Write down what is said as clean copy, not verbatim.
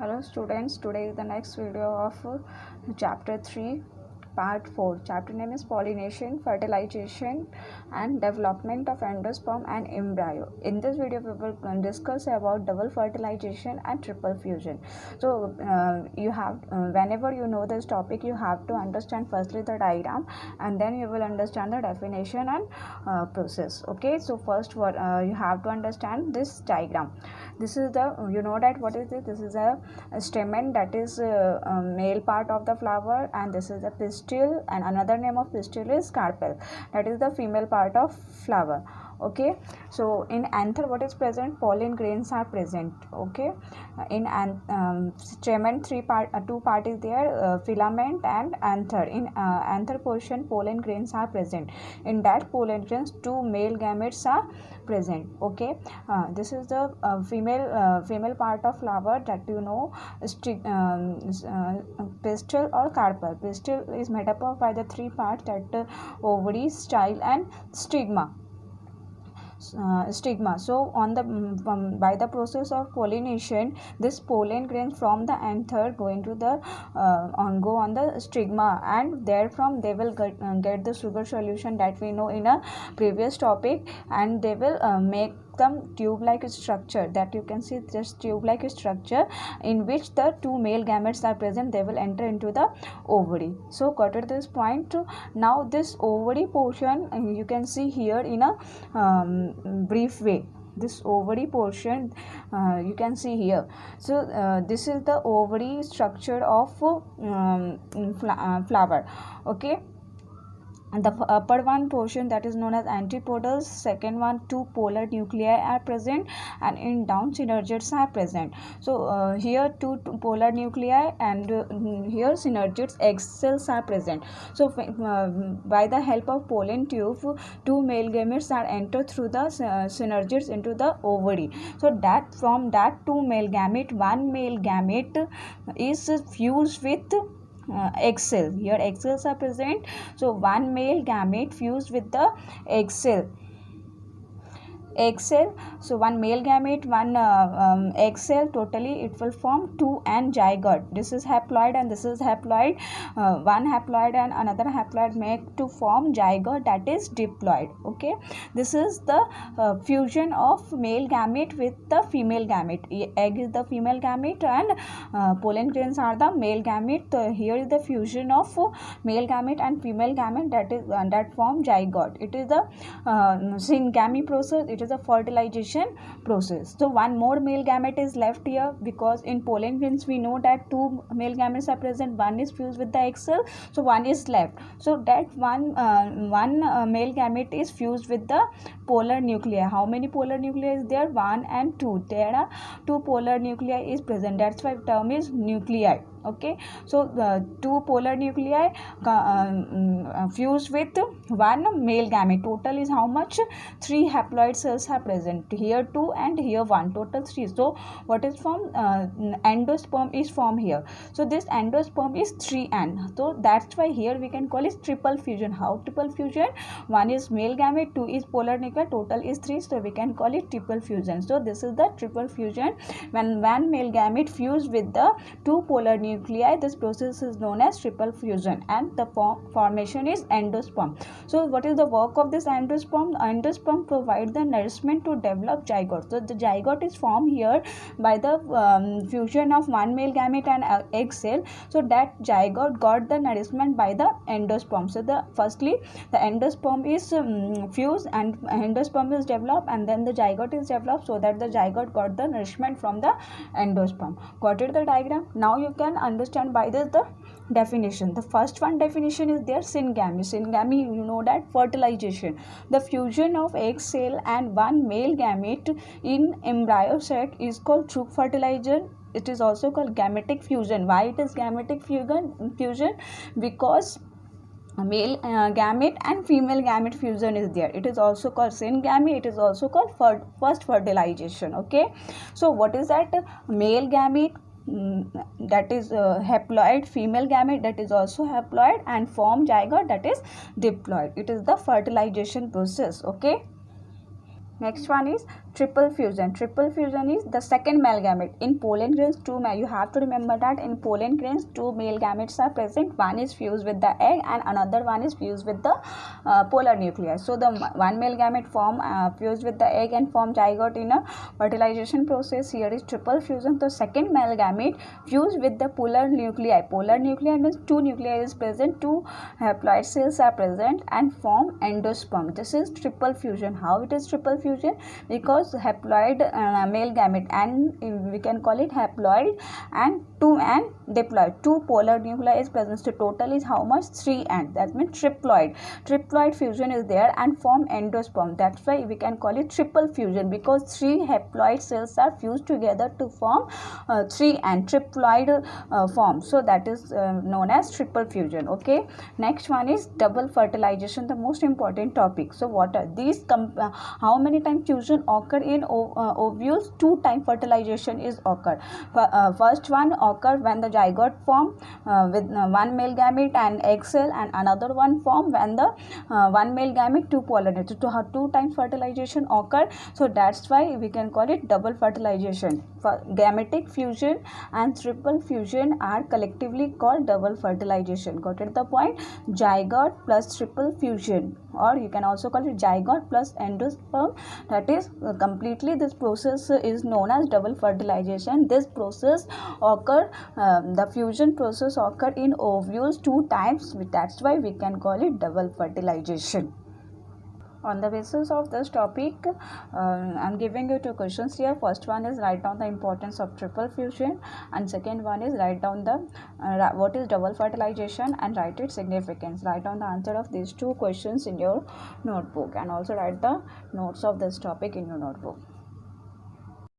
Hello students, today is the next video of chapter 3 part 4. Chapter name is pollination, fertilization and development of endosperm and embryo. In this video we will discuss about double fertilization and triple fusion. So you have whenever you know this topic, you have to understand firstly the diagram and then you will understand the definition and process. Okay, so first what you have to understand this diagram. This is the that what is this? This is a stamen, that is male part of the flower, and this is the pistil, and another name of pistil is carpel, that is the female part of flower. Okay, so in anther what is present? Pollen grains are present. Okay, in stamen two part is there, filament and anther. In anther portion pollen grains are present. In that pollen grains two male gametes are present. Okay, this is the female part of flower, that pistil or carpel. Pistil is made up of by the three parts, that ovary, style and stigma. So on the by the process of pollination, this pollen grains from the anther go into the go on the stigma, and therefrom they will get the sugar solution that we know in a previous topic, and they will make some tube-like structure, that you can see this tube-like structure in which the two male gametes are present. They will enter into the ovary. So got at this point. Now this ovary portion you can see here in a brief way. This ovary portion you can see here. So this is the ovary structure of flower. Okay, and the upper one portion, that is known as antipodals. Second one, two polar nuclei are present, and in down synergids are present. So here two polar nuclei, and here synergids egg cells are present. So by the help of pollen tube, two male gametes are entered through the synergids into the ovary. So that from that two male gamete, one male gamete is fused with egg cell. Here egg cells are present. So one male gamete fused with the egg cell. So one male gamete, one egg cell, totally it will form two and zygote. This is haploid and this is haploid. One haploid and another haploid make to form zygote, that is diploid. Okay, this is the fusion of male gamete with the female gamete. Egg is the female gamete and pollen grains are the male gamete. So here is the fusion of male gamete and female gamete, that is that form zygote. It is the syngamy process. It is a fertilization process. So one more male gamete is left here, because in pollen grains we know that two male gametes are present. One is fused with the egg cell, so one is left. So that one male gamete is fused with the polar nuclei. How many polar nuclei is there? 1 and 2. There are two polar nuclei is present. That's why term is nuclei. Okay, so the two polar nuclei fused with one male gamete. Total is how much? 3 haploid cells are present. Here 2 and here 1. Total 3. So what is formed? Endosperm is formed here. So this endosperm is 3N. So that's why here we can call it triple fusion. How triple fusion? 1 is male gamete, 2 is polar nuclei. Total is 3. So we can call it triple fusion. So this is the triple fusion, when one male gamete fused with the two polar nuclei. This process is known as triple fusion, and the formation is endosperm. So what is the work of this endosperm? Endosperm provides the nourishment to develop zygote. So the zygote is formed here by the fusion of one male gamete and egg cell. So that zygote got the nourishment by the endosperm. So firstly the endosperm is fused and endosperm is developed, and then the zygote is developed, so that the zygote got the nourishment from the endosperm. Got it, the diagram? Now you can understand by this the definition. The first one definition is there, syngamy. Syngamy, you know that fertilization, the fusion of egg cell and one male gamete in embryo sac is called true fertilization. It is also called gametic fusion. Why it is gametic fusion? Because male gamete and female gamete fusion is there. It is also called syngamy. It is also called first fertilization. Okay, so what is that? Male gamete, that is haploid, female gamete, that is also haploid, and form zygote, that is diploid. It is the fertilization process. Okay, next one is triple fusion. Triple fusion is the second male gamete. In pollen grains, you have to remember that in pollen grains, two male gametes are present. One is fused with the egg and another one is fused with the polar nuclei. So the one male gamete form fused with the egg and form zygote in a fertilization process. Here is triple fusion. The second male gamete fused with the polar nuclei. Polar nuclei means two nuclei is present, two haploid cells are present and form endosperm. This is triple fusion. How it is triple fusion? Because haploid male gamete, and we can call it haploid, and diploid. Two polar nuclei is present. So total is how much? 3, and that means triploid. Triploid fusion is there and form endosperm. That's why we can call it triple fusion, because 3 haploid cells are fused together to form 3 and triploid form. So that is known as triple fusion. Okay. Next one is double fertilization, the most important topic. So what are these? How many times fusion occur in ovules? 2 times fertilization is occurred. First one occur when the zygote form with one male gamete and egg cell, and another one form when the one male gamete, two polar nuclei. So 2 times fertilization occur. So that's why we can call it double fertilization. Gametic fusion and triple fusion are collectively called double fertilization. Got it the point? Zygote plus triple fusion, or you can also call it zygote plus endosperm. That is completely, this process is known as double fertilization. This process occur, the fusion process occur in ovules 2 times. That's why we can call it double fertilization. On the basis of this topic, I'm giving you 2 questions here. First one is write down the importance of triple fusion, and second one is write down the what is double fertilization and write its significance. Write down the answer of these 2 questions in your notebook, and also write the notes of this topic in your notebook.